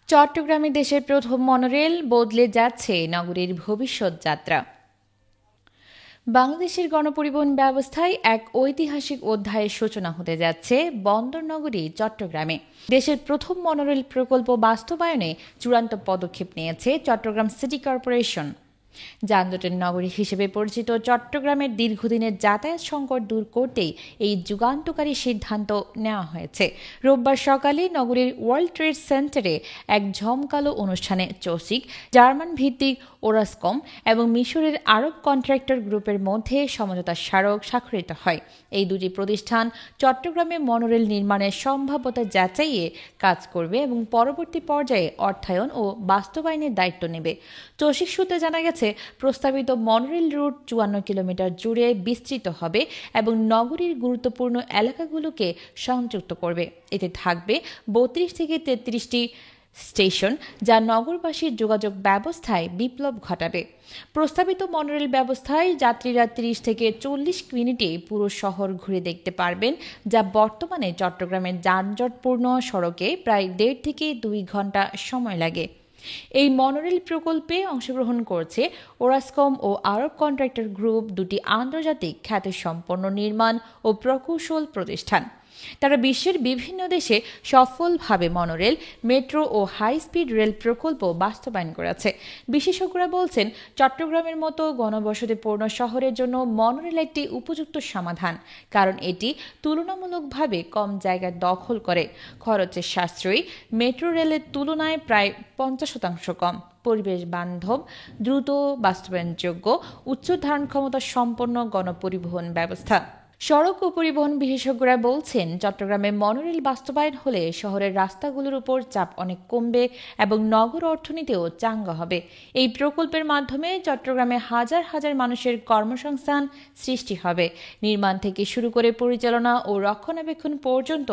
চট্টগ্রামে দেশের প্রথম মনোরেল, বদলে যাচ্ছে নগরীর ভবিষ্যৎ যাত্রা। বাংলাদেশের গণপরিবহন ব্যবস্থায় এক ঐতিহাসিক অধ্যায়ের সূচনা হতে যাচ্ছে বন্দর নগরী চট্টগ্রামে। দেশের প্রথম মনোরেল প্রকল্প বাস্তবায়নে চূড়ান্ত পদক্ষেপ নিয়েছে চট্টগ্রাম সিটি কর্পোরেশন। যানজটের নগরী হিসেবে পরিচিত চট্টগ্রামের দীর্ঘদিনের যাতায়াত সংকট দূর করতেই এই যুগান্তকারী সিদ্ধান্ত নেওয়া হয়েছে। রোববার সকালে নগরীর ওয়ার্ল্ড ট্রেড সেন্টারে এক জমকালো অনুষ্ঠানে চসিক, জার্মান ভিত্তিক ওরাসকম এবং মিশরের আরব কন্ট্রাক্টর গ্রুপের মধ্যে সমঝোতা স্মারক স্বাক্ষরিত হয়। এই দুটি প্রতিষ্ঠান চট্টগ্রামে মনোরেল নির্মাণের সম্ভাব্যতা যাচাইয়ে কাজ করবে এবং পরবর্তী পর্যায়ে অর্থায়ন ও বাস্তবায়নের দায়িত্ব নেবে। চসিক সূত্রে জানা গেছে, প্রস্তাবিত মনোরেল রুট 54 কিলোমিটার জুড়ে বিস্তৃত হবে এবং নগরীর গুরুত্বপূর্ণ এলাকাগুলোকে সংযুক্ত করবে। এতে থাকবে 32 থেকে 33টি স্টেশন, যা নগরবাসীর যোগাযোগ ব্যবস্থায় বিপ্লব ঘটাবে। প্রস্তাবিত মনোরেল ব্যবস্থায় যাত্রীরা 30 থেকে 40 মিনিটে পুরো শহর ঘুরে দেখতে পারবেন, যা বর্তমানে চট্টগ্রামের যানজটপূর্ণ সড়কে প্রায় 1.5 থেকে 2 ঘন্টা সময় লাগে। এই মনোরেল প্রকল্পে অংশগ্রহণ করছে ওরাসকম ও আরব কন্ট্রাক্টর গ্রুপ, দুটি আন্তর্জাতিক খ্যাতিসম্পন্ন নির্মাণ ও প্রকৌশল প্রতিষ্ঠান। তারা বিশ্বের বিভিন্ন দেশে সফলভাবে মনোরেল, মেট্রো ও হাই স্পিড রেল প্রকল্প বাস্তবায়ন করেছে। বিশেষজ্ঞরা বলছেন, চট্টগ্রামের মতো ঘনবসতিপূর্ণ শহরের জন্য মনোরেল একটি উপযুক্ত সমাধান, কারণ এটি তুলনামূলকভাবে কম জায়গা দখল করে, খরচে সাশ্রয়ী, মেট্রো রেলের তুলনায় প্রায় 50% কম, পরিবেশ বান্ধব, দ্রুত বাস্তবায়নযোগ্য, উচ্চ ধারণ ক্ষমতা সম্পন্ন গণপরিবহন ব্যবস্থা। সড়ক ও পরিবহন বিশেষজ্ঞরা বলছেন, চট্টগ্রামে মনোরেল বাস্তবায়ন হলে শহরের রাস্তাগুলোর উপর চাপ অনেক কমবে এবং নগর অর্থনীতিও চাঙ্গা হবে। এই প্রকল্পের মাধ্যমে চট্টগ্রামে হাজার হাজার মানুষের কর্মসংস্থান সৃষ্টি হবে। নির্মাণ থেকে শুরু করে পরিচালনা ও রক্ষণাবেক্ষণ পর্যন্ত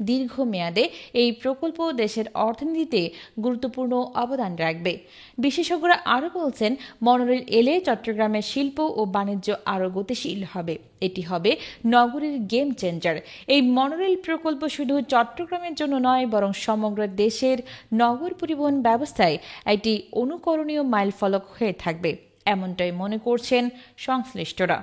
দীর্ঘমেয়াদে এই প্রকল্প দেশের অর্থনীতিতে গুরুত্বপূর্ণ অবদান রাখবে। বিশেষজ্ঞরা আরও বলছেন, মনোরেল এলে চট্টগ্রামের শিল্প ও বাণিজ্য আরও গতিশীল হবে। এটি হবে নগরীর গেম চেঞ্জার। এই মনোরেল প্রকল্প শুধু চট্টগ্রামের জন্য নয়, বরং সমগ্র দেশের নগর পরিবহন ব্যবস্থায় একটি অনুকরণীয় মাইলফলক হয়ে থাকবে, এমনটাই মনে করছেন সংশ্লিষ্টরা।